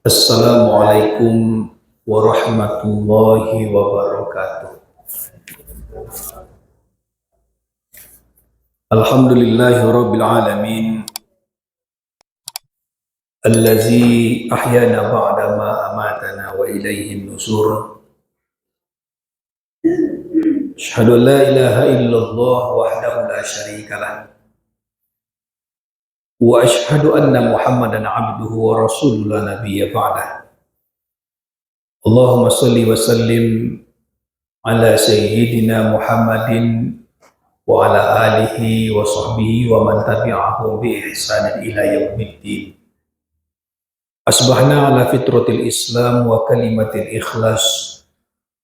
Assalamualaikum warahmatullahi wabarakatuh. Alhamdulillahi rabbil alamin allazi ahyana ba'da ma amatana wa ilaihin nusur. Asyhadu an la ilaha illallah wahdahu la syarika lah wa asyhadu anna Muhammadan abduhu wa rasuluhu la nabiyya ba'dah. Allahumma salli wa sallim ala sayyidina Muhammadin wa ala alihi wa sahbihi wa man tabi'ahu bi ihsanin ila yaumiddin. Asbahna ala fitratil Islam wa kalimatil ikhlas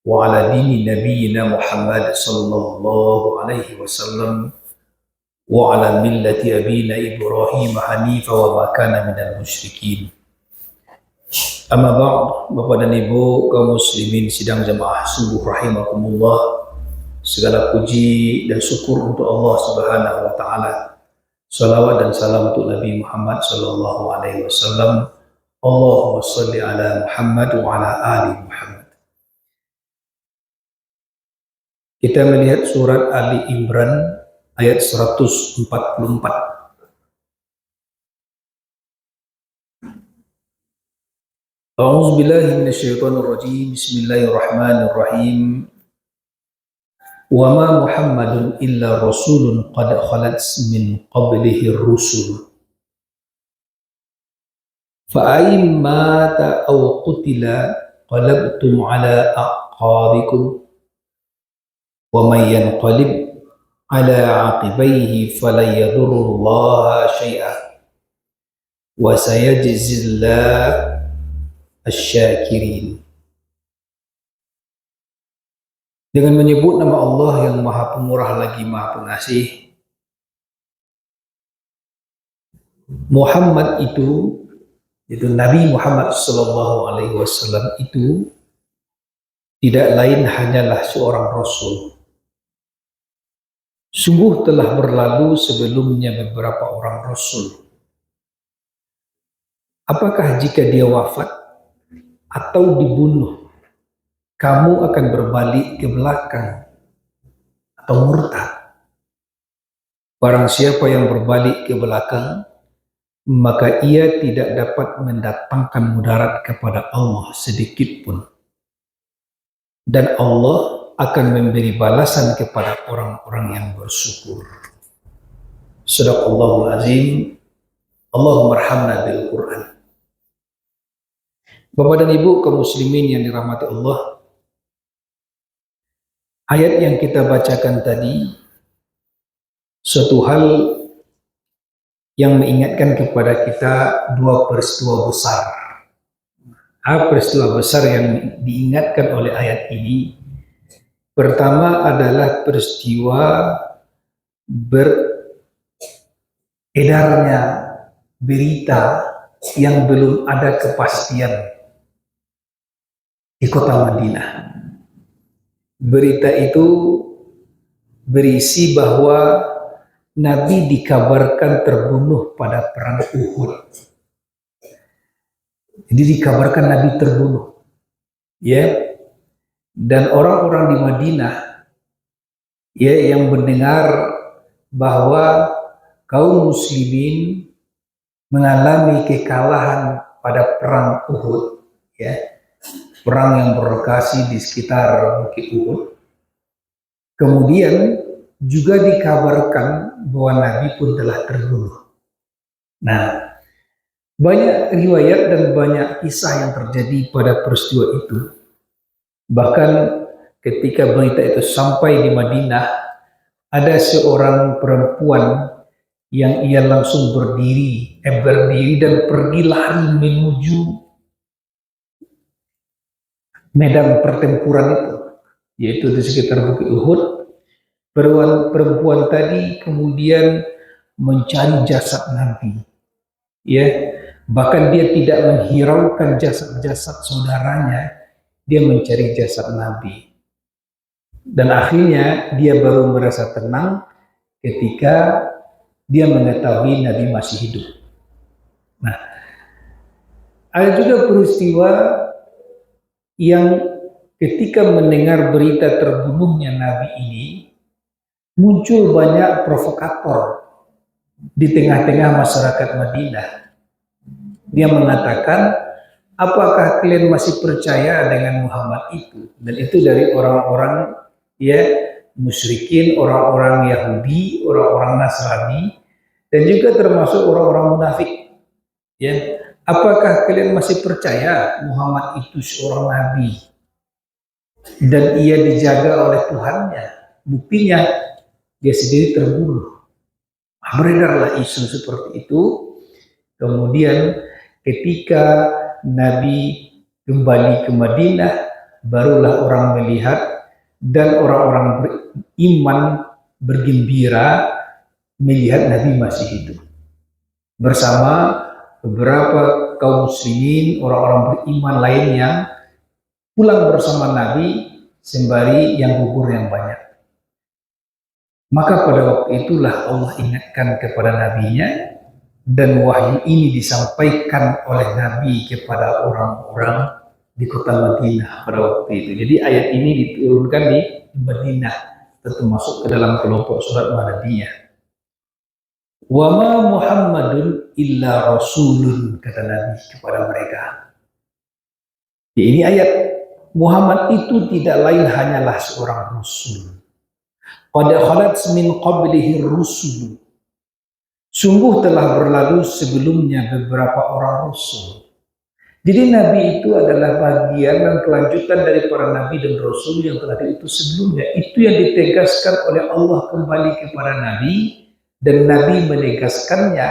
wa ala dini nabiyyina Muhammad sallallahu alaihi wasallam wa ala millati abina Ibrahim hanifa wa ma kana minal musyrikin. Amma ba'd, Bapak dan Ibu kaum muslimin sidang jamaah subuh rahimakumullah. Segala puji dan syukur untuk Allah Subhanahu wa taala. Salawat dan salam untuk Nabi Muhammad sallallahu alaihi wasallam. Allahumma shalli ala Muhammad wa ala ali Muhammad. Kita melihat surat Ali Imran ayat 144. A'udzu billahi minasyaitonir rajim. Bismillahirrahmanirrahim. Wa ma Muhammadun illa rasulun qad khalat min qablihi rusul. Fa ayyam mata aw qutila qalabtum ala aqabikum wa may yanqalib ala aqibaihi falan yadurrullaha syai'a wa sayajzillahu asy-syakirin. Dengan menyebut nama Allah yang Maha Pemurah lagi Maha Pengasih, Muhammad itu Nabi Muhammad sallallahu alaihi wasallam itu tidak lain hanyalah seorang rasul. Sungguh telah berlalu sebelumnya beberapa orang rasul. Apakah jika dia wafat atau dibunuh, kamu akan berbalik ke belakang atau murtad? Barang siapa yang berbalik ke belakang, maka ia tidak dapat mendatangkan mudarat kepada Allah sedikit pun. Dan Allah akan memberi balasan kepada orang-orang yang bersyukur. Shadaqallahul azim. Allahumma arhamna bil Quran. Bapak dan Ibu kaum muslimin yang dirahmati Allah, ayat yang kita bacakan tadi suatu hal yang mengingatkan kepada kita dua peristiwa besar. Peristiwa besar yang diingatkan oleh ayat ini, pertama adalah peristiwa beredarnya berita yang belum ada kepastian di kota Madinah. Berita itu berisi bahwa Nabi dikabarkan terbunuh pada perang Uhud. Jadi dikabarkan Nabi terbunuh. Ya. Dan orang-orang di Madinah yang mendengar bahwa kaum muslimin mengalami kekalahan pada perang Uhud, perang yang berlokasi di sekitar Bukit Uhud. Kemudian juga dikabarkan bahwa Nabi pun telah terbunuh. Nah, banyak riwayat dan banyak kisah yang terjadi pada peristiwa itu. Bahkan ketika berita itu sampai di Madinah, ada seorang perempuan yang ia langsung berdiri dan pergi lari menuju medan pertempuran itu, yaitu di sekitar Bukit Uhud. Perempuan tadi kemudian mencari jasad Nabi, bahkan dia tidak menghiraukan jasad-jasad saudaranya, dia mencari jasad Nabi. Dan akhirnya dia baru merasa tenang ketika dia mengetahui Nabi masih hidup. Nah, Ada juga peristiwa yang ketika mendengar berita terbunuhnya Nabi ini, muncul banyak provokator di tengah-tengah masyarakat Madinah. Dia mengatakan, apakah kalian masih percaya dengan Muhammad itu? Dan itu dari orang-orang ya musyrikin, orang-orang Yahudi, orang-orang Nasrani, dan juga termasuk orang-orang munafik. Ya, apakah kalian masih percaya Muhammad itu seorang nabi dan ia dijaga oleh Tuhannya? Buktinya dia sendiri terbunuh. Beredarlah isu seperti itu. Kemudian ketika Nabi kembali ke Madinah, barulah orang melihat dan orang-orang beriman bergembira melihat Nabi masih hidup bersama beberapa kaum muslimin, orang-orang beriman lain yang pulang bersama Nabi sembari yang gugur yang banyak. Maka pada waktu itulah Allah ingatkan kepada nabinya, dan wahyu ini disampaikan oleh Nabi kepada orang-orang di kota Madinah pada waktu itu. Jadi ayat ini diturunkan di Madinah, tentu masuk ke dalam kelompok surat Madaniyah. Wa ma Muhammadun illa rasulun, kata Nabi kepada mereka. Ini ayat, Muhammad itu tidak lain hanyalah seorang rasul. Qad khalat min qablihi rusul. Sungguh telah berlalu sebelumnya beberapa orang rasul. Jadi Nabi itu adalah bagian dan kelanjutan dari para Nabi dan Rasul yang telah diutus sebelumnya. Itu yang ditegaskan oleh Allah kembali kepada Nabi, dan Nabi menegaskannya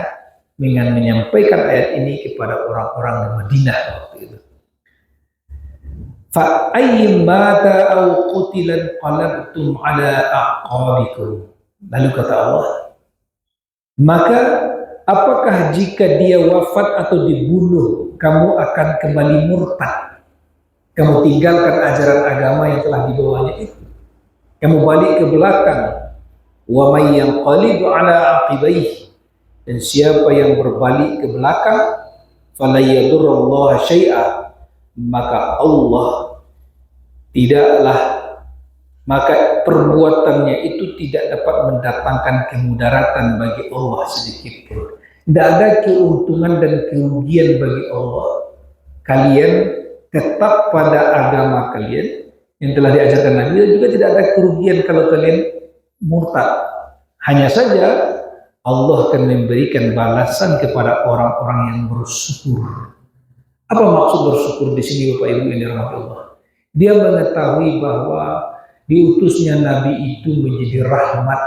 dengan menyampaikan ayat ini kepada orang-orang di Madinah waktu itu. Fa ayyim mata aw qutilan qalabtum ala aqabikum. Lalu kata Allah, maka apakah jika dia wafat atau dibunuh, kamu akan kembali murtad? Kamu tinggalkan ajaran agama yang telah dibawanya itu. Kamu balik ke belakang. Wa may yanqalibu ala aqibaihi. Dan siapa yang berbalik ke belakang, fala yadurrullaha syai'a, maka Allah tidaklah, maka perbuatannya itu tidak dapat mendatangkan kemudaratan bagi Allah sedikit pun. Tidak ada keuntungan dan kerugian bagi Allah. Kalian tetap pada agama kalian yang telah diajarkan Nabi, dan juga tidak ada kerugian kalau kalian murtad. Hanya saja Allah akan memberikan balasan kepada orang-orang yang bersyukur. Apa maksud bersyukur di sini, Bapak Ibu yang dirahmati Allah? Dia mengetahui bahwa diutusnya Nabi itu menjadi rahmat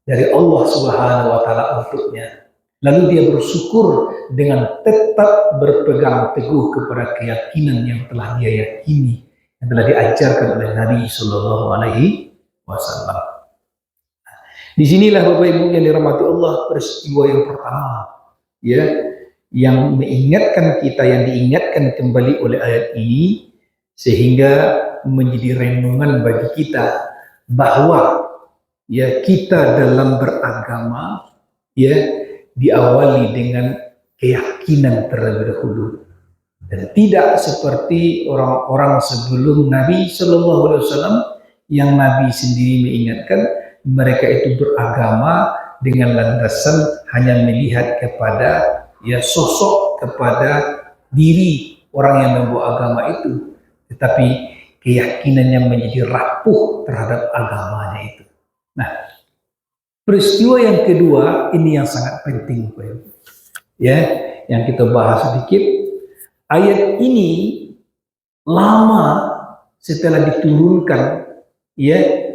dari Allah Subhanahu wa Ta'ala untuknya. Lalu dia bersyukur dengan tetap berpegang teguh kepada keyakinan yang telah dia yakini, yang telah diajarkan oleh Nabi Sallallahu Alaihi Wasallam. Disinilah Bapak Ibu yang dirahmati Allah, peristiwa yang pertama, ya, yang mengingatkan kita, yang diingatkan kembali oleh ayat ini, sehingga menjadi renungan bagi kita bahwa ya kita dalam beragama ya diawali dengan keyakinan terlebih dahulu, dan tidak seperti orang-orang sebelum Nabi Shallallahu Alaihi Wasallam yang Nabi sendiri mengingatkan mereka itu beragama dengan landasan hanya melihat kepada ya sosok, kepada diri orang yang membawa agama itu, tetapi keyakinannya menjadi rapuh terhadap agamanya itu. Nah, peristiwa yang kedua ini yang sangat penting, ya, yang kita bahas sedikit. Ayat ini lama setelah diturunkan, ya,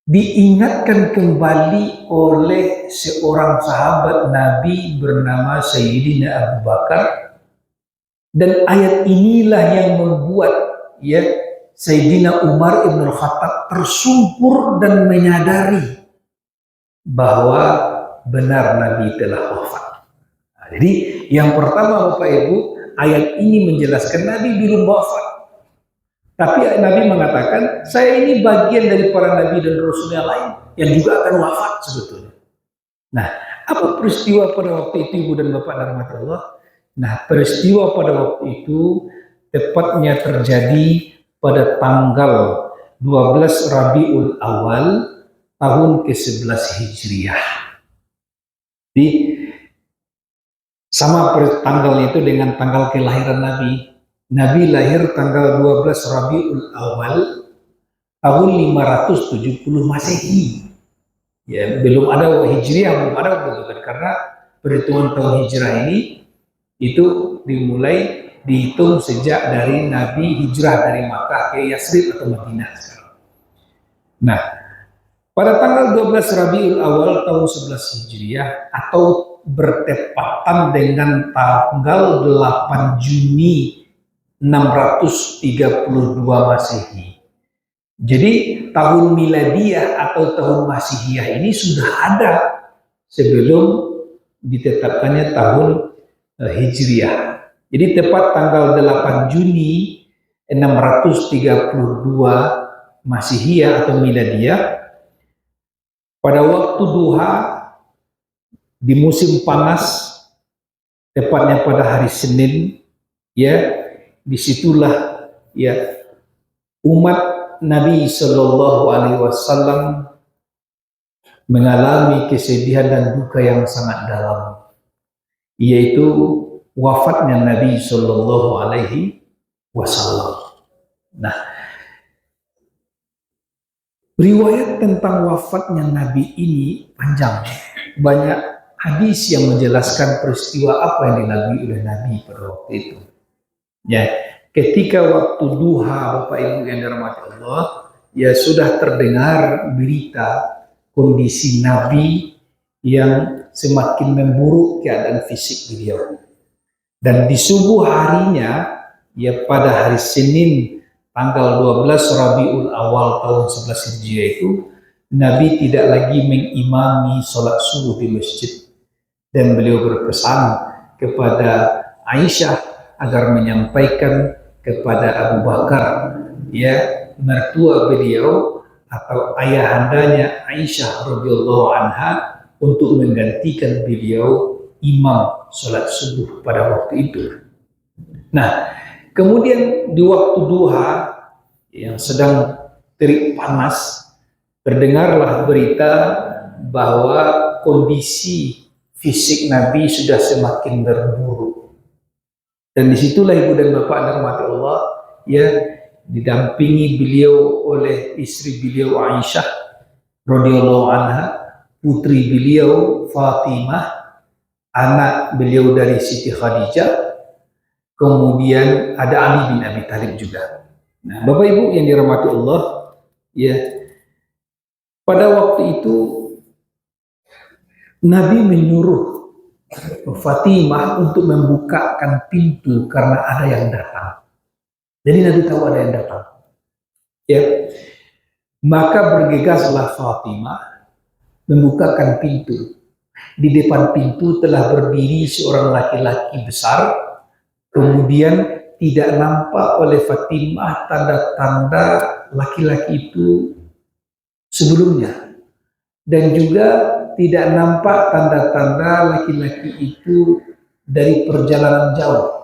diingatkan kembali oleh seorang sahabat Nabi bernama Sayyidina Abu Bakar, dan ayat inilah yang membuat ya Sayyidina Umar Ibn Khattab tersungkur dan menyadari bahwa benar Nabi telah wafat. Nah, jadi yang pertama Bapak Ibu, ayat ini menjelaskan Nabi belum wafat. Tapi Nabi mengatakan, saya ini bagian dari para Nabi dan Rasul yang lain yang juga akan wafat sebetulnya. Nah, apa peristiwa pada waktu itu Ibu dan Bapak dan Allah? Nah, peristiwa pada waktu itu tepatnya terjadi pada tanggal 12 Rabiul Awal tahun ke-11 Hijriah. Jadi sama tanggalnya itu dengan tanggal kelahiran Nabi. Nabi lahir tanggal 12 Rabiul Awal tahun 570 Masehi. Ya, belum ada Hijriah, belum ada waktu, karena perhitungan tahun Hijrah ini itu dimulai dihitung sejak dari Nabi hijrah dari Makkah ke Yasrib atau Madinah sekarang. Nah, pada tanggal 12 Rabiul Awal tahun 11 Hijriah atau bertepatan dengan tanggal 8 Juni 632 Masehi. Jadi tahun miladiah atau tahun Masihiyah ini sudah ada sebelum ditetapkannya tahun Hijriah. Jadi tepat tanggal 8 Juni 632 Masihiyah atau Miladiyah, pada waktu duha di musim panas, tepatnya pada hari Senin, ya, disitulah ya umat Nabi Shallallahu Alaihi Wasallam mengalami kesedihan dan duka yang sangat dalam, yaitu wafatnya Nabi Shallallahu Alaihi Wasallam. Nah, riwayat tentang wafatnya Nabi ini panjang, banyak hadis yang menjelaskan peristiwa apa yang dilalui oleh Nabi pada waktu itu. Ya, ketika waktu duha, Bapak Ibu yang dirahmati Allah, ya sudah terdengar berita kondisi Nabi yang semakin memburuk keadaan fisik beliau. Dan di subuh harinya, ya pada hari Senin tanggal 12 Rabiul Awal tahun 11 Hijriah itu, Nabi tidak lagi mengimami sholat subuh di masjid. Dan beliau berpesan kepada Aisyah agar menyampaikan kepada Abu Bakar, ya mertua beliau atau ayahandanya Aisyah radhiyallahu anha, untuk menggantikan beliau imam sholat subuh pada waktu itu. Nah, kemudian di waktu duha yang sedang terik panas, terdengarlah berita bahwa kondisi fisik Nabi sudah semakin berburuk. Dan disitulah Ibu dan Bapak dirahmati Allah, ya, didampingi beliau oleh istri beliau Aisyah radhiyallahu anha, putri beliau Fatimah, anak beliau dari Siti Khadijah, kemudian ada Ali bin Abi Thalib juga. Nah, Bapak Ibu yang dirahmati Allah, ya, pada waktu itu Nabi menyuruh Fatimah untuk membukakan pintu karena ada yang datang. Jadi Nabi tahu ada yang datang. Ya, maka bergegaslah Fatimah membukakan pintu. Di depan pintu telah berdiri seorang laki-laki besar. Kemudian tidak nampak oleh Fatimah tanda-tanda laki-laki itu sebelumnya. Dan juga tidak nampak tanda-tanda laki-laki itu dari perjalanan jauh.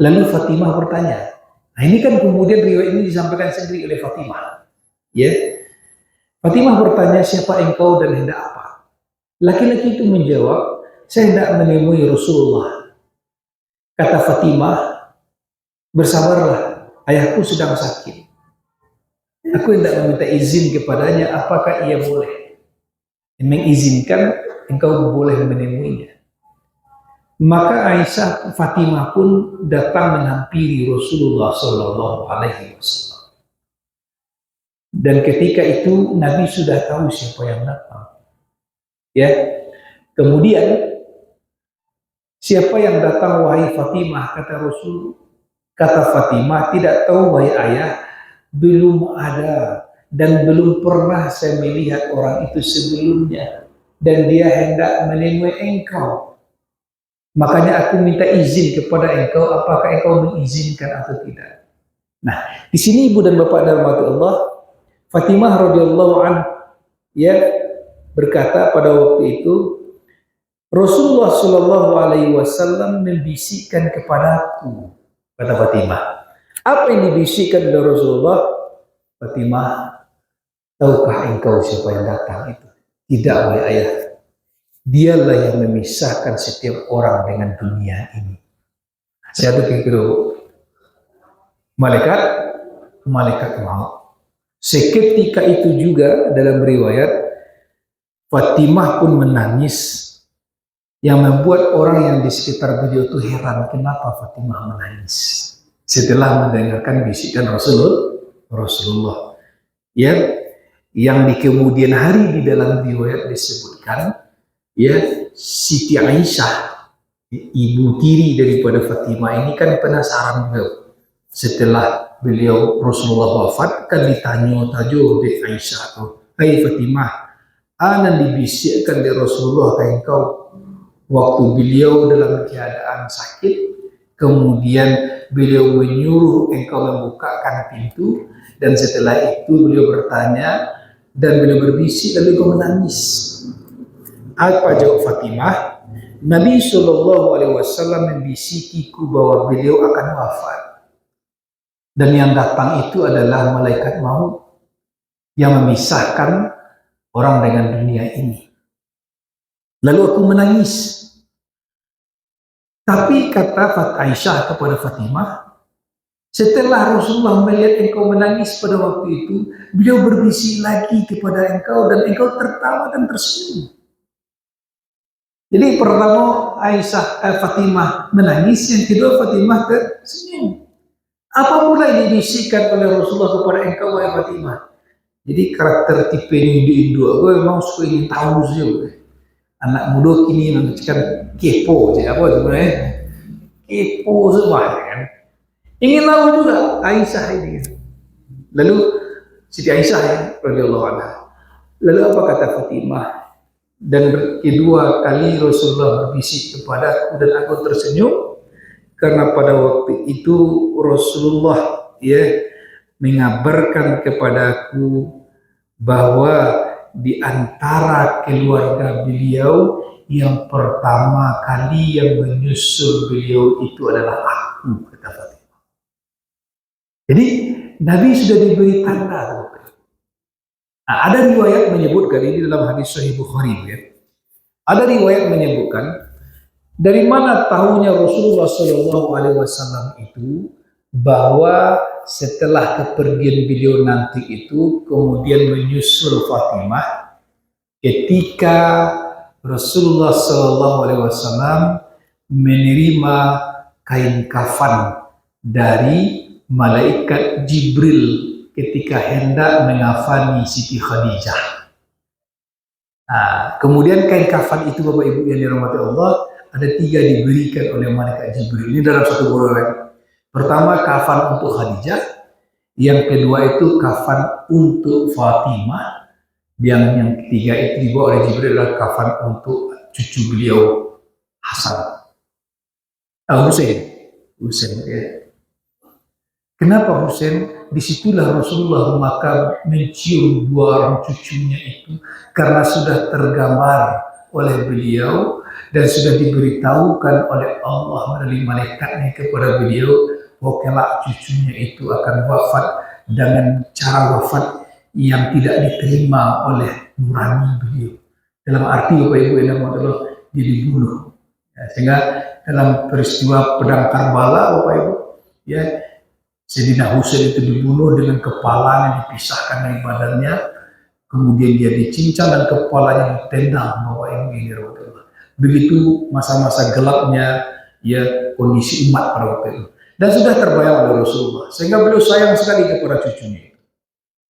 Lalu Fatimah bertanya. Nah, ini kan kemudian riwayat ini disampaikan sendiri oleh Fatimah. Ya, Fatimah bertanya, siapa engkau dan hendak apa? Laki-laki itu menjawab, saya hendak menemui Rasulullah. Kata Fatimah, bersabarlah, ayahku sedang sakit. Aku hendak meminta izin kepadanya, apakah ia boleh mengizinkan engkau boleh menemuinya. Maka Aisyah Fatimah pun datang menghampiri Rasulullah Shallallahu Alaihi Wasallam. Dan ketika itu Nabi sudah tahu siapa yang datang. Ya, kemudian siapa yang datang wahai Fatimah, kata Rasul. Kata Fatimah, tidak tahu wahai ayah, belum ada dan belum pernah saya melihat orang itu sebelumnya, dan dia hendak menemui engkau. Makanya aku minta izin kepada engkau, apakah engkau mengizinkan atau tidak. Nah, di sini Ibu dan Bapak dirahmati Allah, Fatimah radhiyallahu anha, ya, berkata pada waktu itu, Rasulullah Shallallahu Alaihi Wasallam membisikkan kepadaku, kata Fatimah. Apa yang dibisikkan oleh Rasulullah? Fatimah, tahukah engkau siapa yang datang itu? Tidak, wahai ayah. Dialah yang memisahkan setiap orang dengan dunia ini. Saya tuh kira malaikat maut. Seketika itu juga dalam riwayat Fatimah pun menangis, yang membuat orang yang di sekitar beliau itu heran kenapa Fatimah menangis setelah mendengarkan bisikan Rasulullah. Yang di kemudian hari di dalam riwayat disebutkan, Siti Aisyah, ibu tiri daripada Fatimah ini kan penasaran juga. Setelah beliau Rasulullah wafat, kan ditanya-tanya oleh Aisyah, hai Fatimah, ana dibisikkan dari Rasulullah ke engkau waktu beliau dalam keadaan sakit, kemudian beliau menyuruh engkau membukakan pintu, dan setelah itu beliau bertanya dan beliau berbisik lalu engkau menangis. Apa jawab Fatimah? Nabi Shallallahu Alaihi Wasallam membisikiku bahwa beliau akan wafat, dan yang datang itu adalah malaikat maut yang memisahkan orang dengan dunia ini. Lalu aku menangis. Tapi kata Aisyah kepada Fatimah, setelah Rasulullah melihat engkau menangis pada waktu itu, beliau berbisik lagi kepada engkau dan engkau tertawa dan tersenyum. Jadi pertama Fatimah menangis, yang kedua Fatimah tersenyum. Apa pula yang dibisikkan oleh Rasulullah kepada engkau, wahai Fatimah? Jadi karakter tipe ini di Indo, gue memang suka ingin tahu sih. Anak muda kini mengatakan kepo, apa sebenarnya? Kepo semua kan? Ingin tahu juga Aisyah ini. Lalu Siti Aisyah radhiyallahu anha. Lalu apa kata Fatimah? Dan kedua kali Rasulullah berbisik kepadaku dan aku tersenyum karena pada waktu itu Rasulullah mengabarkan kepadaku bahwa di antara keluarga beliau yang pertama kali yang menyusul beliau itu adalah aku, kata Fatimah. Jadi Nabi sudah diberi tanda. Nah, ada riwayat menyebutkan ini dalam hadis Sahih Bukhari. Ada riwayat menyebutkan dari mana tahunya Rasulullah Shallallahu Alaihi Wasallam itu bahwa setelah kepergian beliau nanti itu kemudian menyusul Fatimah ketika Rasulullah Shallallahu Alaihi Wasallam menerima kain kafan dari malaikat Jibril ketika hendak mengafani Siti Khadijah. Nah, kemudian kain kafan itu Bapak Ibu yang dirahmati Allah ada 3 diberikan oleh malaikat Jibril. Ini dalam satu bulan. Pertama kafan untuk Khadijah, yang kedua itu kafan untuk Fatimah, yang ketiga itu dibawa oleh Jibril adalah kafan untuk cucu beliau Hasan. Husain ya. Kenapa Husain? Disitulah Rasulullah maka mencium 2 orang cucunya itu karena sudah tergambar oleh beliau dan sudah diberitahukan oleh Allah melalui malaikatnya kepada beliau bahwa kelak cucunya itu akan wafat dengan cara wafat yang tidak diterima oleh nurani beliau. Dalam arti Bapak Ibu yang Allah dia dibunuh. Sehingga dalam peristiwa pedang Karbala Bapak Ibu Sayyidina Husain itu dibunuh dengan kepalanya dipisahkan dari badannya, kemudian dia dicincang dan kepalanya ditendang Bapak Ibu ini. Begitu masa-masa gelapnya kondisi umat pada waktu itu. Dan sudah terbayang oleh Rasulullah, sehingga beliau sayang sekali kepada cucunya.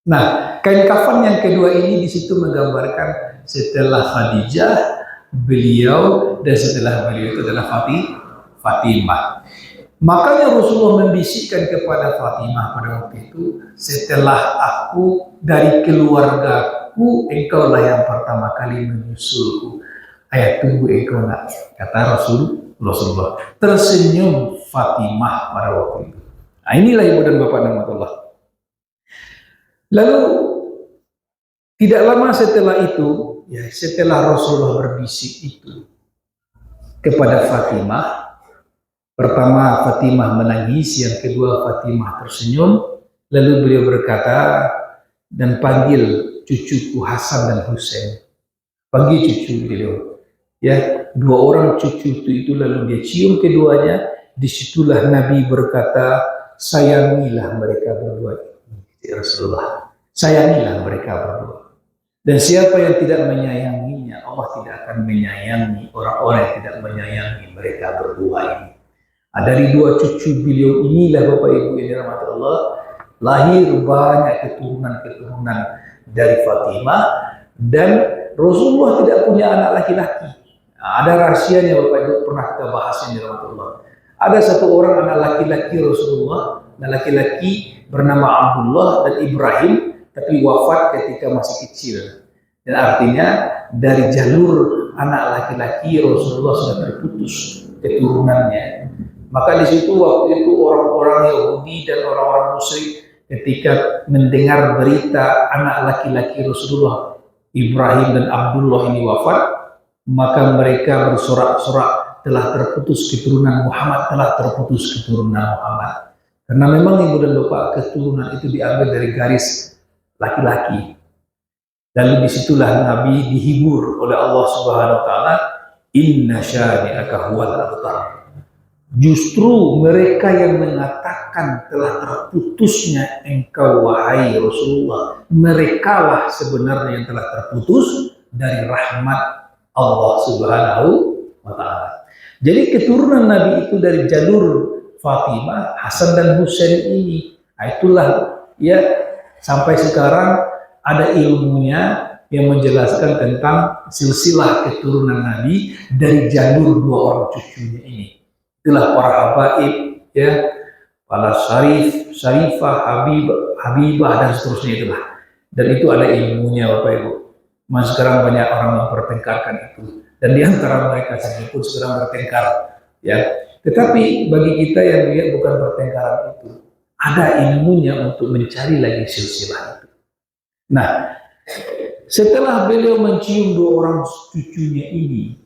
Nah, kain kafan yang kedua ini di situ menggambarkan setelah Khadijah, beliau, dan setelah beliau itu adalah Fatimah. Makanya Rasulullah membisikkan kepada Fatimah pada waktu itu, setelah aku dari keluargaku, engkaulah yang pertama kali menyusulku. Tunggu engkau nak, kata Rasulullah. Tersenyum Fatimah pada waktu itu. Nah, inilah ibu dan bapak Allah. Lalu tidak lama setelah itu, setelah Rasulullah berbisik itu, kepada Fatimah. Pertama Fatimah menangis, yang kedua Fatimah tersenyum, lalu beliau berkata, dan panggil cucuku Hasan dan Husain. Panggil cucu beliau. Ya, dua orang cucu itu lalu dia cium keduanya. Disitulah Nabi berkata, sayangilah mereka berdua. Ya Rasulullah, sayangilah mereka berdua. Dan siapa yang tidak menyayanginya, Allah tidak akan menyayangi orang-orang yang tidak menyayangi mereka berdua ini. Dari dua cucu beliau inilah Bapak Ibu yang dirahmati Allah, lahir banyak keturunan-keturunan dari Fatimah, dan Rasulullah tidak punya anak laki-laki. Ada rahasianya Bapak Ibu, pernah kita bahas yang dirahmati Allah. Ada satu orang anak laki-laki Rasulullah, anak laki-laki bernama Abdullah dan Ibrahim, tapi wafat ketika masih kecil. Dan artinya dari jalur anak laki-laki Rasulullah sudah terputus keturunannya. Maka di situ waktu itu orang-orang Yahudi dan orang-orang musyrik ketika mendengar berita anak laki-laki Rasulullah Ibrahim dan Abdullah ini wafat, maka mereka bersorak-sorak, telah terputus keturunan Muhammad, telah terputus keturunan Muhammad. Karena memang ibu dan bapak, keturunan itu diambil dari garis laki-laki. Lalu disitulah Nabi dihibur oleh Allah Subhanahu Wa Taala, Inna syani'aka huwal abtar. Justru mereka yang mengatakan telah terputusnya engkau wahai Rasulullah, merekalah sebenarnya yang telah terputus dari rahmat Allah Subhanahu Wa Taala. Jadi keturunan Nabi itu dari jalur Fatimah, Hasan dan Husain ini. Itulah ya, sampai sekarang ada ilmunya yang menjelaskan tentang silsilah keturunan Nabi dari jalur dua orang cucunya ini. Itulah para habaib, ya, para syarif, syarifah, habibah dan seterusnya itulah. Dan itu ada ilmunya Bapak Ibu. Mas sekarang banyak orang mempertengkarkan itu, dan di antara mereka sendiri pun sekarang bertengkar, ya. Tetapi bagi kita yang lihat bukan pertengkaran itu, ada ilmunya untuk mencari lagi silsilah itu. Nah, setelah beliau mencium dua orang cucunya ini,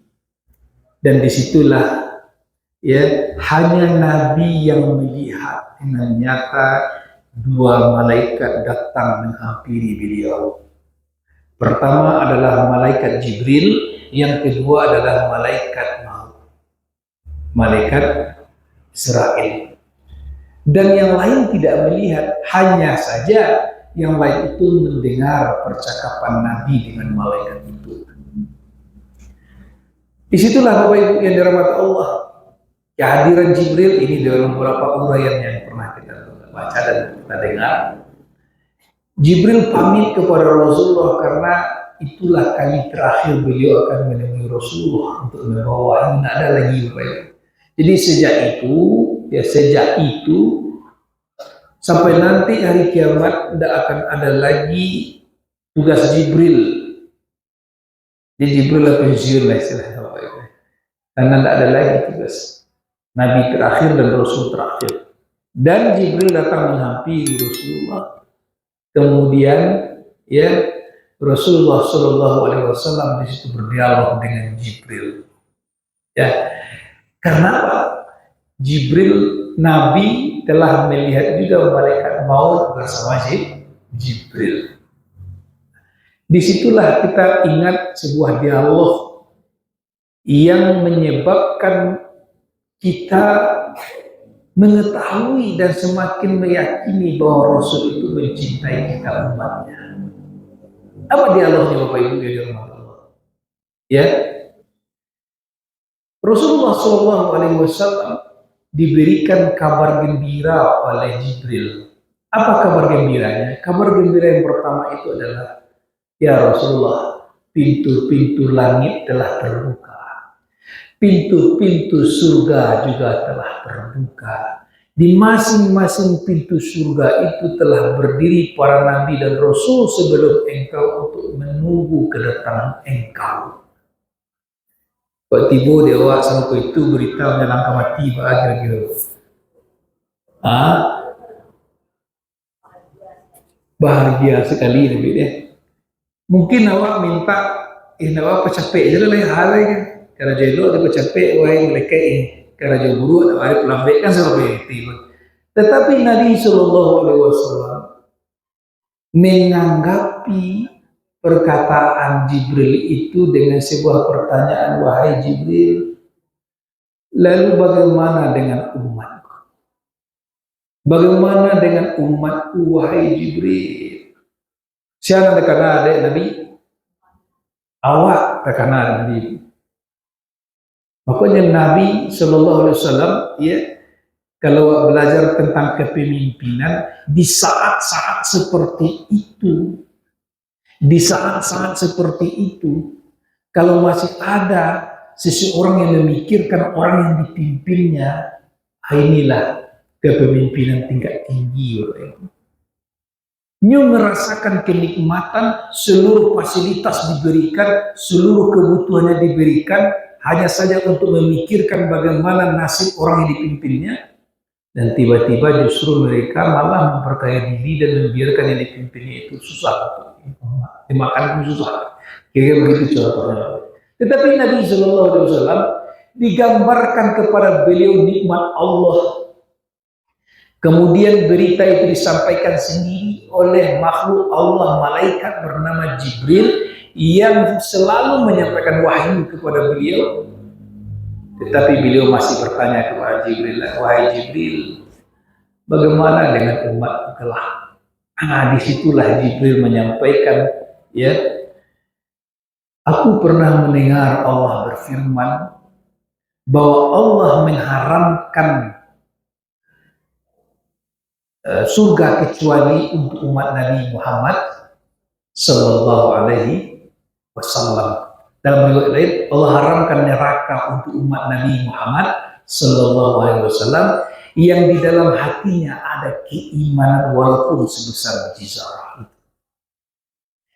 dan disitulah ya, hanya Nabi yang melihat dengan nyata dua malaikat datang menghampiri beliau. Pertama adalah malaikat Jibril, yang kedua adalah malaikat maut, malaikat Israel. Dan yang lain tidak melihat, hanya saja yang lain itu mendengar percakapan Nabi dengan malaikat itu. Disitulah Bapak Ibu yang dirahmati Allah, kehadiran Jibril ini dalam beberapa uraian yang pernah kita baca dan kita dengar. Jibril pamit kepada Rasulullah karena itulah kali terakhir beliau akan menemui Rasulullah untuk membawa, ini tidak ada lagi Bapak Ibu. Jadi sejak itu sampai nanti hari kiamat tidak akan ada lagi tugas Jibril. Jadi Jibril pensiun lah istilahnya Bapak Ibu, karena tidak ada lagi tugas Nabi terakhir dan Rasul terakhir. Dan Jibril datang menghampiri Rasulullah. Kemudian ya, Rasulullah Shallallahu Alaihi Wasallam di situ berdialog dengan Jibril. Ya, karena apa? Jibril, Nabi telah melihat juga malaikat maut bersama Jibril. Disitulah kita ingat sebuah dialog yang menyebabkan kita mengetahui dan semakin meyakini bahwa Rasul itu mencintai kita umatnya. Apa dialognya Bapak Ibu yang dirahmati Allah? Ya, Rasulullah SAW diberikan kabar gembira oleh Jibril. Apa kabar gembiranya? Kabar gembira yang pertama itu adalah, ya Rasulullah, pintu-pintu langit telah terbuka. Pintu-pintu surga juga telah terbuka. Di masing-masing pintu surga itu telah berdiri para nabi dan rasul sebelum engkau untuk menunggu kedatangan engkau. Tiba dewa sampai itu berita menyenangkan mati kira-kira. Bahagia sekali Nabi deh. Mungkin awak minta, awak capek je lah hal kan. Karena jelo ada capek wahai mereka karena jauh buru ada hari pelambe kan seperti itu. Tetapi Nabi Shallallahu Alaihi Wasallam menanggapi perkataan Jibril itu dengan sebuah pertanyaan, wahai Jibril, lalu bagaimana dengan umatku? Bagaimana dengan umatku, wahai Jibril? Siapa terkena ada Nabi? Awak terkena Nabi. Makanya Nabi Shallallahu Alaihi Wasallam, ya, kalau belajar tentang kepemimpinan di saat-saat seperti itu, kalau masih ada seseorang yang memikirkan orang yang dipimpinnya, inilah kepemimpinan tingkat tinggi. Nyu merasakan kenikmatan, seluruh fasilitas diberikan, seluruh kebutuhannya diberikan, hanya saja untuk memikirkan bagaimana nasib orang yang dipimpinnya, dan tiba-tiba justru mereka malah memperkaya diri dan membiarkan yang dipimpinnya itu susah, dimakan itu susah. Kira-kira begitu contohnya. Tetapi Nabi Shallallahu Alaihi Wasallam digambarkan kepada beliau nikmat Allah. Kemudian berita itu disampaikan sendiri oleh makhluk Allah, malaikat bernama Jibril yang selalu menyampaikan wahyu kepada beliau. Tetapi beliau masih bertanya kepada Jibril, wahai Jibril, bagaimana dengan umatku kelak? Disitulah Jibril menyampaikan, ya, aku pernah mendengar Allah berfirman bahwa Allah mengharamkan surga kecuali untuk umat Nabi Muhammad Sallallahu Alaihi Wasallam. Dalam riwayat lain, Allah haramkan neraka untuk umat Nabi Muhammad Sallallahu Alaihi Wasallam yang di dalam hatinya ada keimanan walaupun sebesar biji zarah.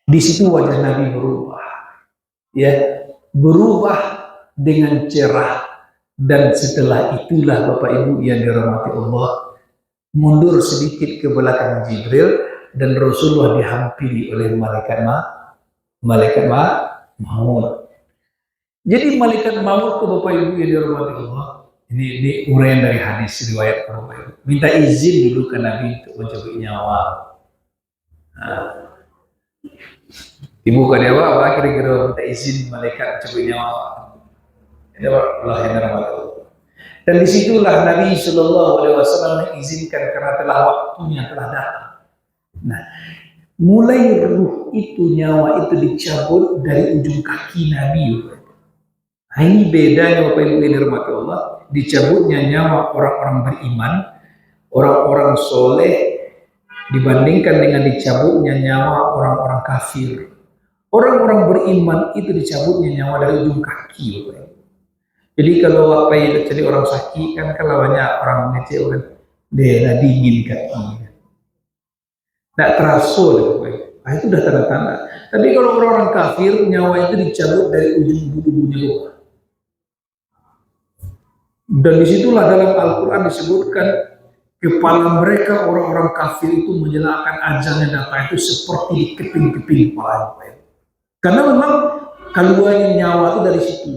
Di situ wajah Nabi berubah, ya, berubah dengan cerah. Dan setelah itulah Bapak Ibu yang dirahmati Allah, mundur sedikit ke belakang Jibril dan Rasulullah dihampiri oleh malaikat maut. Jadi malaikat maut ke Bapak Ibu yang dirahmati Allah, ini uraian dari hadis riwayat Bapak Ibu. Minta izin dulu ke Nabi untuk mencabut nyawa. Ibu kan apa kira-kira minta izin malaikat mencabut nyawa. Ini Allah yang dirahmati Allah. Dan disitulah Nabi Shallallahu Alaihi Wasallam mengizinkan karena telah waktunya telah datang. Nah, mulai ruh itu, nyawa itu dicabut dari ujung kaki Nabi. Nah, ini bedanya Bapak Ibu yang dirahmati Allah, dicabutnya nyawa orang-orang beriman, orang-orang soleh, dibandingkan dengan dicabutnya nyawa orang-orang kafir. Orang-orang beriman itu dicabutnya nyawa dari ujung kaki, Bapak Ibu. Jadi kalau Bapak Ibu jadi orang sakit kan, kalau banyak orang mengecewakan, dia dingin kaki. Tidak terasa deh, Bapak Ibu. Nah, itu sudah tanda-tanda. Tapi kalau orang-orang kafir, nyawa itu dicabut dari ujung bulu-bulunya bawah. Dan disitulah dalam Al-Quran disebutkan kepala mereka orang-orang kafir itu menyalakan ajalnya datang itu seperti dikeping-keping kepala. Karena memang keluarnya nyawa itu dari situ.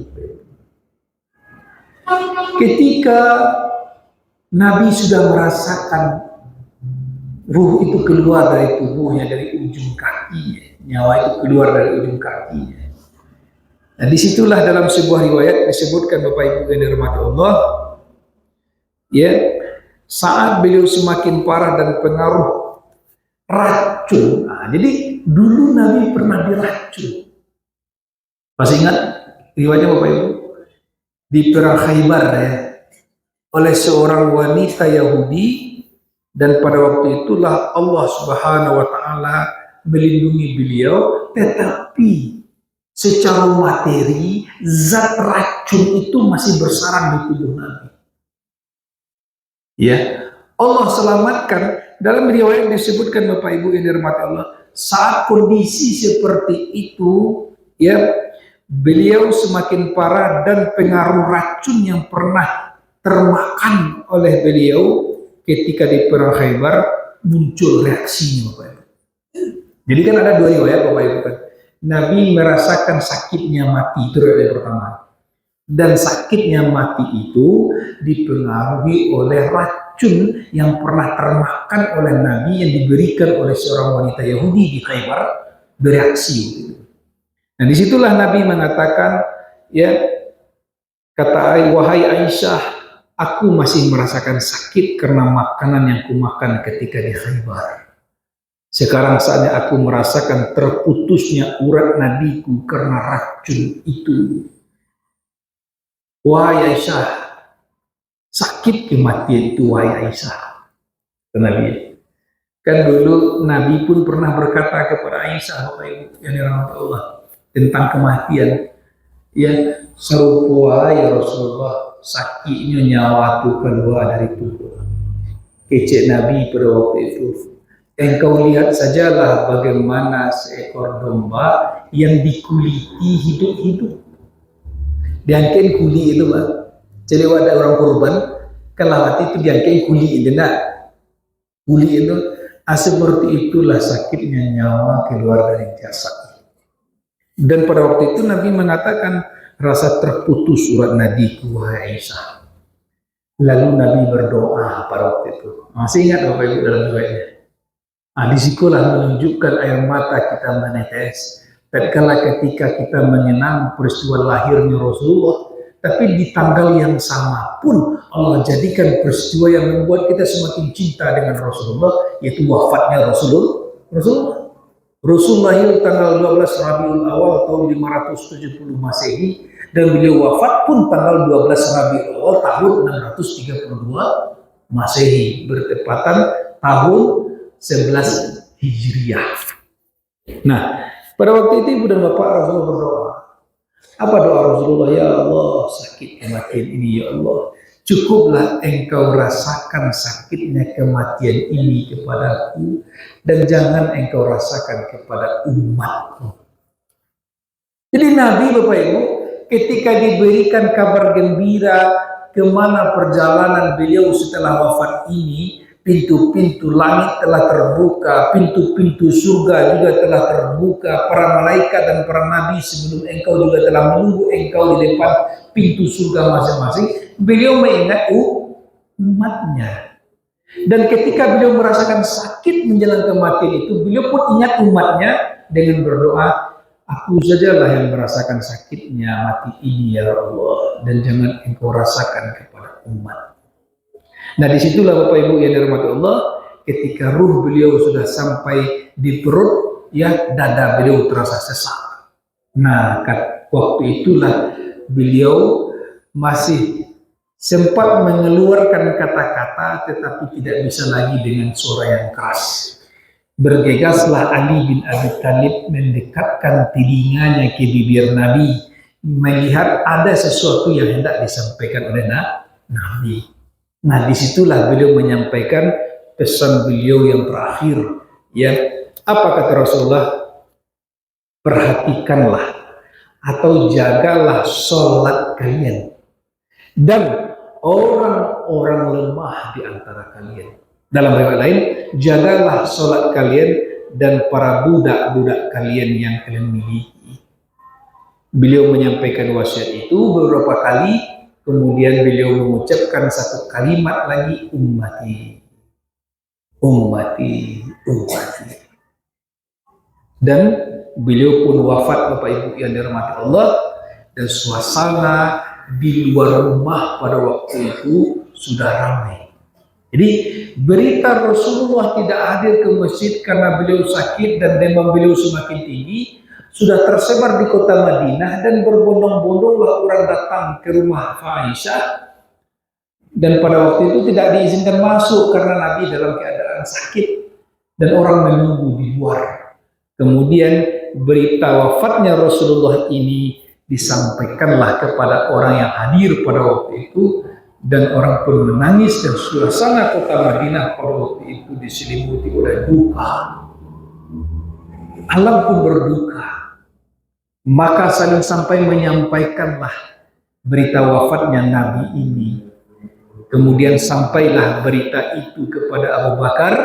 Ketika Nabi sudah merasakan ruh itu keluar dari tubuhnya, dari ujung kakinya, nyawa itu keluar dari ujung kakinya. Nah, disitulah dalam sebuah riwayat disebutkan Bapak Ibu yang dirahmati Allah, ya, saat beliau semakin parah dan pengaruh racun. Nah, jadi dulu Nabi pernah diracun. Masih ingat riwayatnya Bapak Ibu? Di perang Khaybar, ya, oleh seorang wanita Yahudi, dan pada waktu itulah Allah Subhanahu wa Ta'ala melindungi beliau, tetapi secara materi zat racun itu masih bersarang di tubuh Nabi. Ya, Allah selamatkan. Dalam riwayat disebutkan Bapak Ibu yang dirahmati Allah, saat kondisi seperti itu, ya, beliau semakin parah dan pengaruh racun yang pernah termakan oleh beliau ketika di perang Khaybar muncul reaksinya, Bapak Ibu. Jadi kan ada dua riwayat Bapak Ibu kan. Nabi merasakan sakitnya mati, itu riwayat pertama. Dan sakitnya mati itu dipengaruhi oleh racun yang pernah termakan oleh Nabi yang diberikan oleh seorang wanita Yahudi di Khaybar, bereaksi. Nah disitulah Nabi mengatakan, ya, kata wahai Aisyah, aku masih merasakan sakit karena makanan yang kumakan ketika di Khaybar. Sekarang saatnya aku merasakan terputusnya urat nadiku karena racun itu. Wahai Aisyah, sakit kematian itu wahai Aisyah. Nabi. Kan dulu Nabi pun pernah berkata kepada Aisyah, Bapak Ibu yang dirahmati Allah, tentang kematian. Ya, serupa ya Rasulullah, sakitnya nyawa itu keluar dari tubuh. Kecek Nabi pada waktu itu. Engkau lihat sajalah bagaimana seekor domba yang dikuliti hidup-hidup. Diangkat kuli itu, Pak. Jadi ada orang korban, kelawat itu diangkat kuli itu, nak. Kuli itu, seperti itulah sakitnya nyawa keluar dari jasad. Dan pada waktu itu Nabi mengatakan, rasa terputus urat nadiku, wahai Aisyah. Lalu Nabi berdoa pada waktu itu. Masih ingat Bapak Ibu dalam doanya? Disitulah menunjukkan air mata kita menetes. Tatkala ketika kita mengenang peristiwa lahirnya Rasulullah, tapi di tanggal yang sama pun Allah jadikan peristiwa yang membuat kita semakin cinta dengan Rasulullah, yaitu wafatnya Rasulullah. Rasul lahir tanggal 12 Rabiul Awal tahun 570 Masehi, dan beliau wafat pun tanggal 12 Rabiul Awal tahun 632 Masehi, bertepatan tahun 11 Hijriah. Nah, pada waktu itu ibu dan bapak Rasulullah berdoa. Apa doa Rasulullah? Ya Allah, sakit kematian ini ya Allah, cukuplah engkau rasakan sakitnya kematian ini kepadaku, dan jangan engkau rasakan kepada umatku. Jadi Nabi, Bapak Ibu, ketika diberikan kabar gembira kemana perjalanan beliau setelah wafat ini, pintu-pintu langit telah terbuka, pintu-pintu surga juga telah terbuka, para malaikat dan para nabi sebelum engkau juga telah menunggu engkau di depan pintu surga masing-masing. Beliau mengingat umatnya. Dan ketika beliau merasakan sakit menjelang kematian itu, beliau pun ingat umatnya dengan berdoa, aku sajalah yang merasakan sakitnya mati ini ya Allah, dan jangan engkau rasakan kepada umat. Nah disitulah Bapak Ibu yang dirahmati Allah, ketika ruh beliau sudah sampai di perut, ya dada beliau terasa sesak. Nah waktu itulah beliau masih sempat mengeluarkan kata-kata, tetapi tidak bisa lagi dengan suara yang keras. Bergegaslah Ali bin Abi Thalib mendekatkan telinganya ke bibir Nabi, melihat ada sesuatu yang hendak disampaikan oleh Nabi. Nah disitulah beliau menyampaikan pesan beliau yang terakhir. Ya, apa kata Rasulullah? Perhatikanlah atau jagalah sholat kalian dan orang-orang lemah di antara kalian. Dalam riwayat lain, jagalah sholat kalian dan para budak-budak kalian yang kalian miliki. Beliau menyampaikan wasiat itu beberapa kali. Kemudian beliau mengucapkan satu kalimat lagi, ummati, ummati, ummati. Dan beliau pun wafat, Bapak Ibu yang dirahmati Allah, dan suasana di luar rumah pada waktu itu sudah ramai. Jadi berita Rasulullah tidak hadir ke masjid karena beliau sakit dan demam beliau semakin tinggi, sudah tersebar di kota Madinah, dan berbondong-bondonglah orang datang ke rumah Aisyah. Dan pada waktu itu tidak diizinkan masuk karena Nabi dalam keadaan sakit dan orang menunggu di luar. Kemudian berita wafatnya Rasulullah ini disampaikanlah kepada orang yang hadir pada waktu itu, dan orang pun menangis, dan suasana kota Madinah pada waktu itu diselimuti oleh duka. Alam pun berduka. Maka saling sampai menyampaikanlah berita wafatnya Nabi ini. Kemudian sampailah berita itu kepada Abu Bakar.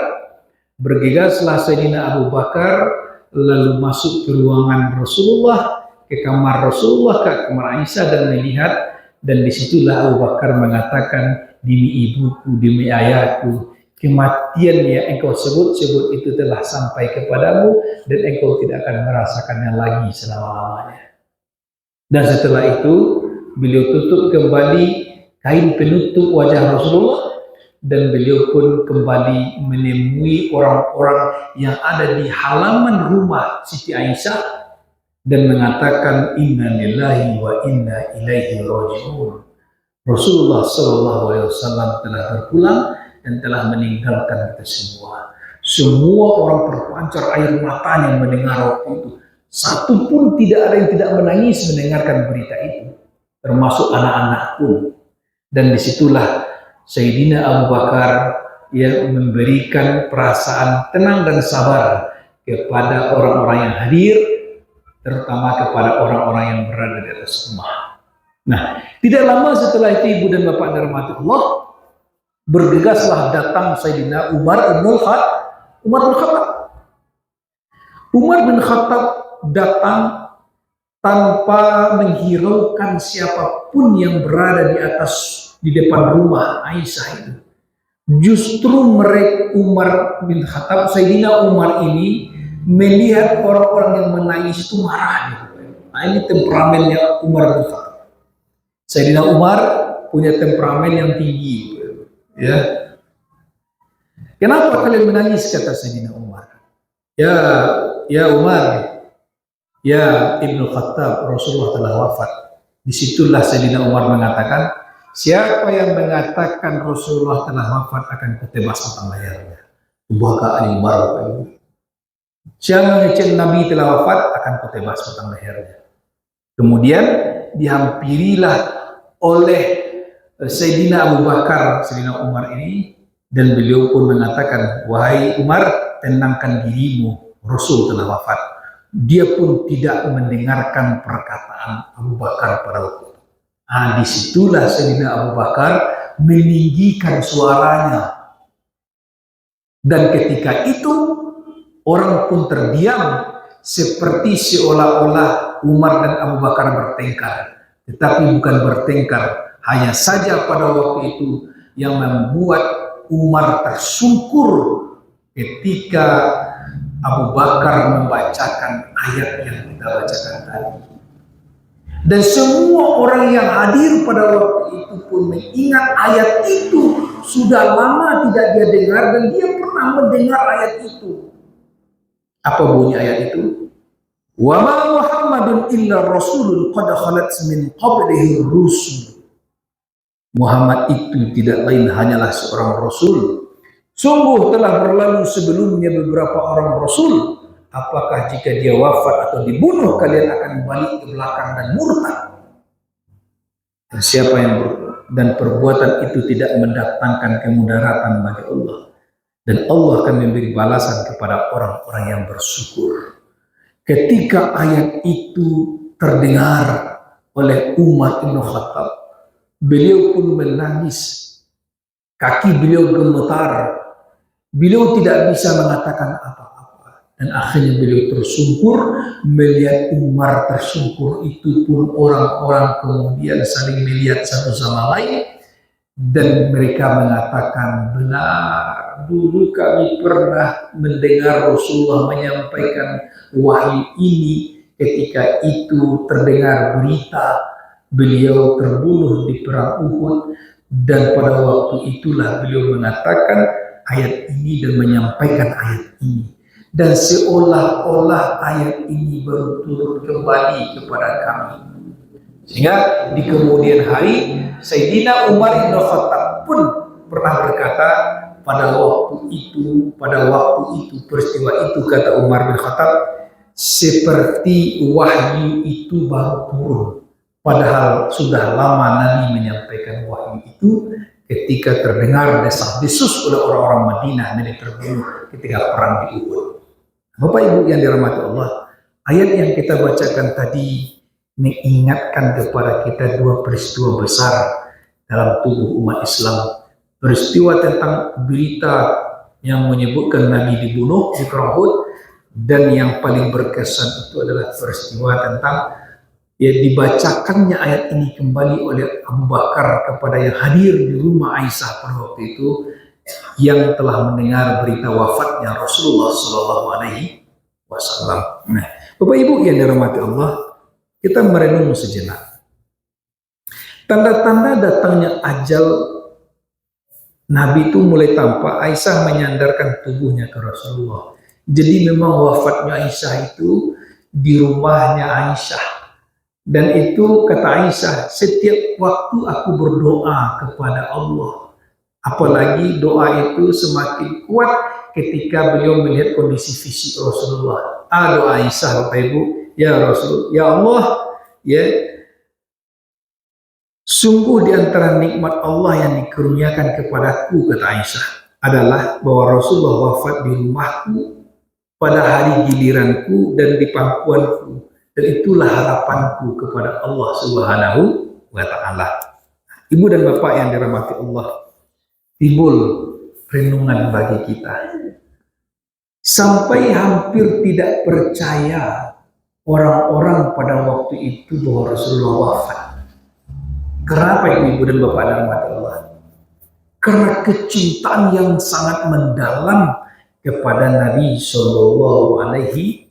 Bergegaslah Sayyidina Abu Bakar lalu masuk ke ruangan Rasulullah. ke kamar Rasulullah, ke kamar Aisyah dan melihat, dan disitulah Abu Bakar mengatakan, demi ibuku, demi ayahku, kematian yang engkau sebut-sebut itu telah sampai kepadamu dan engkau tidak akan merasakannya lagi selama-lamanya. Dan setelah itu beliau tutup kembali kain penutup wajah Rasulullah dan beliau pun kembali menemui orang-orang yang ada di halaman rumah Siti Aisyah dan mengatakan inna lillahi wa inna ilaihi raji'un. Rasulullah Shallallahu Alaihi Wasallam telah berpulang dan telah meninggalkan kita semua. Semua orang berpancar air matanya mendengar waktu itu. Satu pun tidak ada yang tidak menangis mendengarkan berita itu, termasuk anak-anak pun. Dan disitulah Sayyidina Abu Bakar yang memberikan perasaan tenang dan sabar kepada orang-orang yang hadir, terutama kepada orang-orang yang berada di atas rumah. Nah, tidak lama setelah itu ibu dan bapak dirahmati Allah, bergegaslah datang Sayyidina Umar bin Khattab. Umar bin Khattab datang tanpa menghiraukan siapapun yang berada di depan rumah Aisyah itu. Justru Umar bin Khattab, Sayyidina Umar ini melihat orang-orang yang menangis itu marah. Nah, ini temperamennya Umar bin Khattab. Sayyidina Umar punya temperamen yang tinggi, ya. Kenapa kalian menangis, kata Sayyidina Umar? Ya Umar, ya Ibnu Khattab, Rasulullah telah wafat. Disitulah Sayyidina Umar mengatakan, siapa yang mengatakan Rasulullah telah wafat akan kutebas batang lehernya. Kebahagiaan Umar. Siapa mengecek Nabi telah wafat akan kutebas batang lehernya. Kemudian dihampirilah oleh Sayyidina Abu Bakar, Sayyidina Umar ini, dan beliau pun mengatakan, wahai Umar, tenangkan dirimu, Rasul telah wafat. Dia pun tidak mendengarkan perkataan Abu Bakar pada waktu itu. Nah, disitulah Sayyidina Abu Bakar meninggikan suaranya. Dan ketika itu orang pun terdiam seperti seolah-olah Umar dan Abu Bakar bertengkar. Tetapi bukan bertengkar, hanya saja pada waktu itu yang membuat Umar tersungkur ketika Abu Bakar membacakan ayat yang kita bacakan tadi. Dan semua orang yang hadir pada waktu itu pun mengingat ayat itu sudah lama tidak dia dengar dan dia pernah mendengar ayat itu. Apa bunyi ayat itu? Wa ma Muhammadun illa rasulun qad khalat min qablihi rusul. Muhammad itu tidak lain hanyalah seorang rasul. Sungguh telah berlalu sebelumnya beberapa orang rasul. Apakah jika dia wafat atau dibunuh kalian akan balik ke belakang dan murtad? Dan siapa yang dan perbuatan itu tidak mendatangkan kemudaratan bagi Allah. Dan Allah akan memberi balasan kepada orang-orang yang bersyukur. Ketika ayat itu terdengar oleh Umar bin Khattab, beliau pun menangis. Kaki beliau gemetar. Beliau tidak bisa mengatakan apa-apa. Dan akhirnya beliau tersungkur. Melihat Umar tersungkur itu pun orang-orang kemudian saling melihat satu sama lain. Dan mereka mengatakan, benar, dulu kami pernah mendengar Rasulullah menyampaikan wahyu ini. Ketika itu terdengar berita beliau terbunuh di perang Uhud. Dan pada waktu itulah beliau mengatakan ayat ini dan menyampaikan ayat ini. Dan seolah-olah ayat ini baru turun kembali kepada kami. Sehingga di kemudian hari Sayyidina Umar bin Khattab pun pernah berkata pada waktu itu peristiwa itu, kata Umar bin Khattab, seperti wahyu itu baru turun. Padahal sudah lama Nabi menyampaikan wahyu itu ketika terdengar desas-desus oleh orang-orang Madinah Nabi terbunuh ketika perang di Uhud. Bapak Ibu yang dirahmati Allah, ayat yang kita bacakan tadi mengingatkan kepada kita dua peristiwa besar dalam tubuh umat Islam. Peristiwa tentang berita yang menyebutkan Nabi dibunuh di perang Uhud, dan yang paling berkesan itu adalah peristiwa tentang ya dibacakannya ayat ini kembali oleh Abu Bakar kepada yang hadir di rumah Aisyah pada waktu itu, yang telah mendengar berita wafatnya Rasulullah Shallallahu Alaihi Wasallam. Nah, Bapak Ibu yang dirahmati Allah, kita merenung sejenak. Tanda-tanda datangnya ajal Nabi itu mulai tampak. Aisyah menyandarkan tubuhnya ke Rasulullah. Jadi memang wafatnya Aisyah itu di rumahnya Aisyah. Dan itu kata Aisyah, setiap waktu aku berdoa kepada Allah. Apalagi doa itu semakin kuat ketika beliau melihat kondisi fisik Rasulullah. Doa Aisyah, Bapak Ibu, ya Rasul, ya Allah, ya, sungguh di antara nikmat Allah yang dikurniakan kepadaku, kata Aisyah, adalah bahwa Rasulullah wafat di rumahku pada hari giliranku dan di pangkuanku. Dan itulah harapanku kepada Allah Subhanahu wa Ta'ala. Ibu dan Bapak yang dirahmati Allah, timbul renungan bagi kita. Sampai hampir tidak percaya orang-orang pada waktu itu bahwa Rasulullah wafat. Kenapa ibu dan bapak dan dirahmati Allah? Karena kecintaan yang sangat mendalam kepada Nabi Shallallahu Alaihi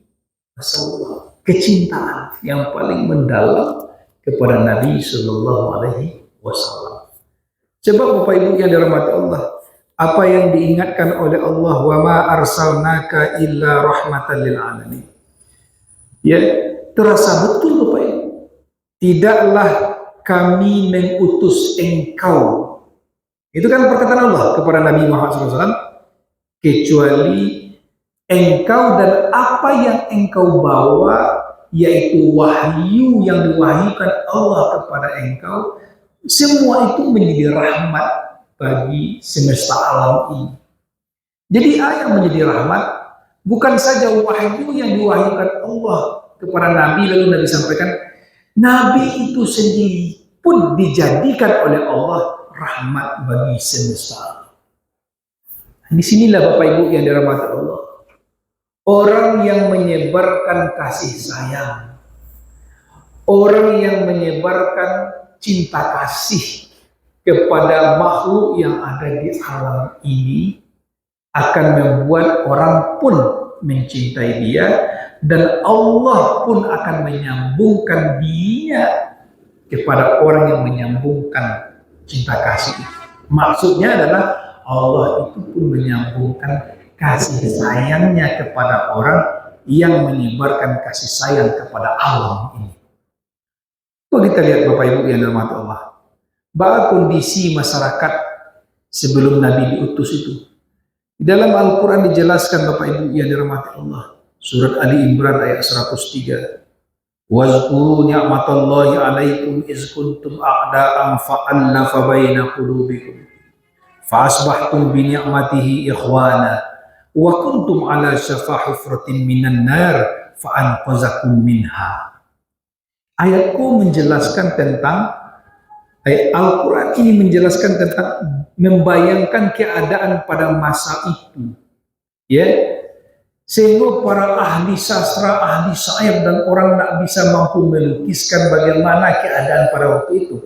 Wasallam. Kecintaan yang paling mendalam kepada Nabi Shallallahu Alaihi Wasallam. Coba Bapak Ibu yang dirahmati Allah, apa yang diingatkan oleh Allah, wa ma arsalnaka illa rahmatan lil alamin. Ya, terasa betul Bapak Ibu. Tidaklah kami mengutus engkau. Itu kan perkataan Allah kepada Nabi Muhammad SAW, kecuali engkau dan apa yang engkau bawa, yaitu wahyu yang diwahyukan Allah kepada engkau, semua itu menjadi rahmat bagi semesta alam ini. Jadi ayat menjadi rahmat, bukan saja wahyu yang diwahyukan Allah kepada Nabi, lalu Nabi sampaikan, Nabi itu sendiri pun dijadikan oleh Allah rahmat bagi semesta alam. Disinilah Bapak Ibu yang dirahmati Allah, orang yang menyebarkan kasih sayang, orang yang menyebarkan cinta kasih kepada makhluk yang ada di alam ini akan membuat orang pun mencintai dia, dan Allah pun akan menyambungkan dirinya kepada orang yang menyambungkan cinta kasih. Maksudnya adalah Allah itu pun menyambungkan kasih sayangnya kepada orang yang menyebarkan kasih sayang kepada alam ini. Kalau kita lihat Bapak Ibu yang dirahmati Allah, bahwa kondisi masyarakat sebelum Nabi diutus itu, di dalam Al-Quran dijelaskan Bapak Ibu yang dirahmati Allah, surat Ali Imran ayat 103, wazkuru ni'matallahi alaikum iz kuntum a'da'an fa'allafa baina qulubikum fa'asbahtum bi ni'matihi ikhwana wa kuntum ala syafa hufratin minan nar fa'anqazakum minha. Ayatku menjelaskan tentang, ayat Al-Quran ini menjelaskan tentang membayangkan keadaan pada masa itu, ya, sehingga para ahli sastra, ahli syair dan orang tak bisa mampu melukiskan bagaimana keadaan pada waktu itu.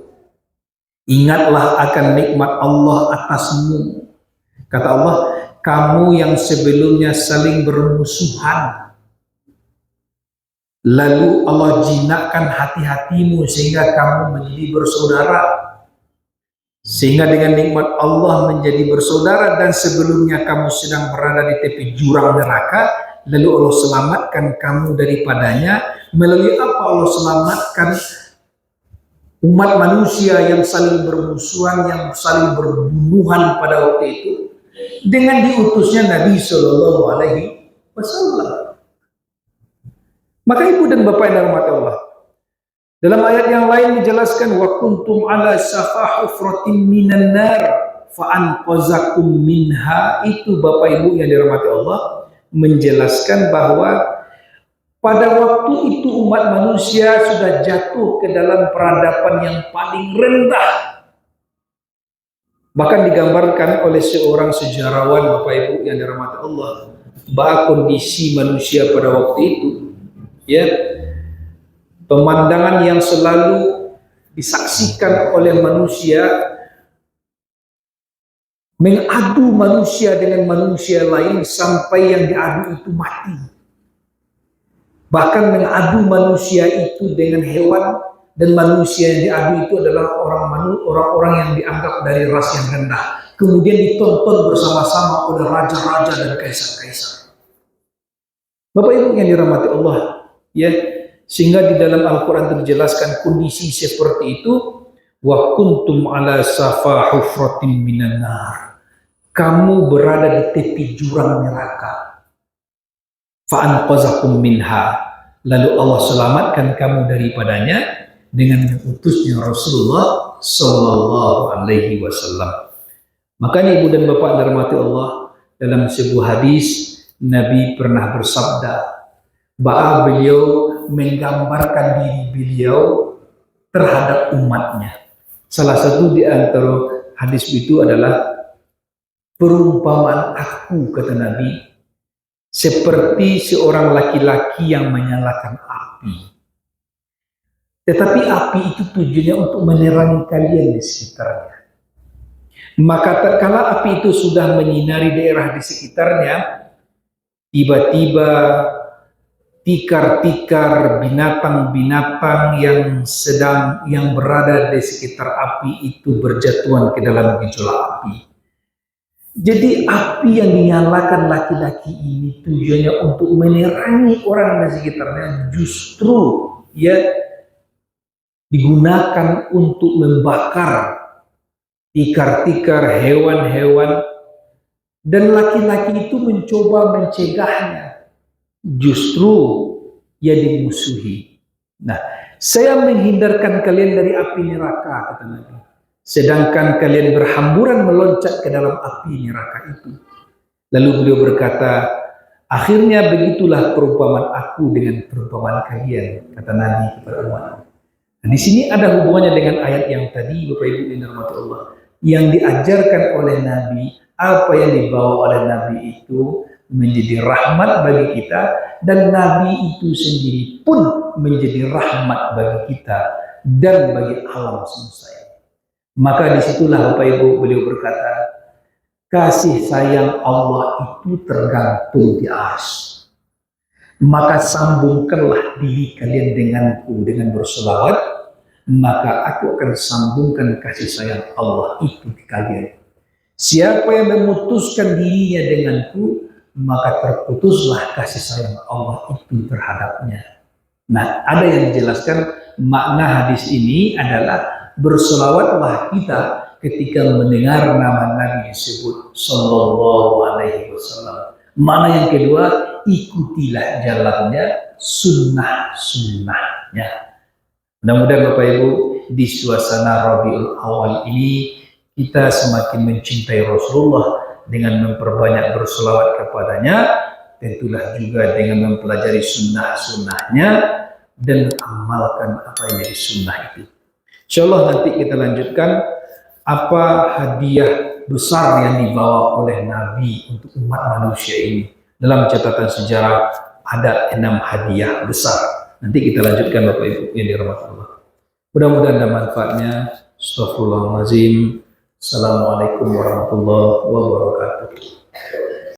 Ingatlah akan nikmat Allah atasmu, kata Allah, kamu yang sebelumnya saling bermusuhan, lalu Allah jinakkan hati-hatimu sehingga kamu menjadi bersaudara, sehingga dengan nikmat Allah menjadi bersaudara, dan sebelumnya kamu sedang berada di tepi jurang neraka, lalu Allah selamatkan kamu daripadanya. Melalui apa Allah selamatkan umat manusia yang saling bermusuhan, yang saling berbunuhan pada waktu itu? Dengan diutusnya Nabi Shallallahu Alaihi Wasallam. Maka ibu dan bapak yang dirahmati Allah, dalam ayat yang lain dijelaskan, wa kuntum ala syafa hufratin minan nar fa'anqazakum minha. Itu Bapak Ibu yang dirahmati Allah menjelaskan bahwa pada waktu itu umat manusia sudah jatuh ke dalam peradaban yang paling rendah. Bahkan digambarkan oleh seorang sejarawan Bapak Ibu yang dirahmati Allah bahwa kondisi manusia pada waktu itu, ya, pemandangan yang selalu disaksikan oleh manusia, mengadu manusia dengan manusia lain sampai yang diadu itu mati. Bahkan mengadu manusia itu dengan hewan, dan manusia yang diadu itu adalah orang-orang yang dianggap dari ras yang rendah. Kemudian ditonton bersama-sama oleh raja-raja dan kaisar-kaisar. Bapak Ibu yang dirahmati Allah, ya, sehingga di dalam Al-Quran terjelaskan kondisi seperti itu. Wa kuntum ala safa hufratin minan nar. Kamu berada di tepi jurang neraka. Fa'anqazakum minha. Lalu Allah selamatkan kamu daripadanya dengan mengutusnya Rasulullah Sallallahu Alaihi Wasallam. Makanya ibu dan bapak dirahmati Allah, dalam sebuah hadis Nabi pernah bersabda bahwa beliau menggambarkan diri beliau terhadap umatnya. Salah satu di antara hadis itu adalah perumpamaan aku, kata Nabi, seperti seorang laki-laki yang menyalakan api. Tetapi api itu tujuannya untuk menerangi kalian di sekitarnya. Maka tatkala api itu sudah menyinari daerah di sekitarnya, tiba-tiba tikar-tikar binatang-binatang yang berada di sekitar api itu berjatuhan ke dalam gejolak api. Jadi api yang dinyalakan laki-laki ini tujuannya untuk menerangi orang di sekitarnya, justru ya digunakan untuk membakar tikar-tikar, hewan-hewan, dan laki-laki itu mencoba mencegahnya, justru ia dimusuhi. Nah, saya menghindarkan kalian dari api neraka, kata Nabi, sedangkan kalian berhamburan meloncat ke dalam api neraka itu. Lalu beliau berkata, akhirnya begitulah perumpamaan aku dengan perumpamaan kalian, kata Nabi kepada umat. Nah, di sini ada hubungannya dengan ayat yang tadi, Bapak Ibu yang dirahmati Allah, yang diajarkan oleh Nabi, apa yang dibawa oleh Nabi itu menjadi rahmat bagi kita, dan Nabi itu sendiri pun menjadi rahmat bagi kita dan bagi alam semesta. Maka disitulah Bapak Ibu beliau berkata, kasih sayang Allah itu tergantung di arsy. Maka sambungkanlah diri kalian denganku dengan berselawat, maka aku akan sambungkan kasih sayang Allah itu di kalian. Siapa yang memutuskan dirinya denganku, maka terputuslah kasih sayang Allah itu terhadapnya. Nah, ada yang dijelaskan makna hadis ini adalah berselawatlah kita ketika mendengar nama Nabi disebut Sallallahu Alaihi Wasallam. Mana yang kedua, ikutilah jalannya, sunnah-sunnahnya. Mudah-mudahan Bapak Ibu di suasana Rabiul Awal ini kita semakin mencintai Rasulullah dengan memperbanyak berselawat kepadanya, tentulah juga dengan mempelajari sunnah-sunnahnya dan amalkan apa yang jadi sunnah itu. Insyaallah nanti kita lanjutkan apa hadiah besar yang dibawa oleh Nabi untuk umat manusia ini. Dalam catatan sejarah ada 6 hadiah besar. Nanti kita lanjutkan Bapak Ibu yang dirahmati Allah. Mudah-mudahan ada manfaatnya. Astagfirullahaladzim. Assalamualaikum warahmatullahi wabarakatuh.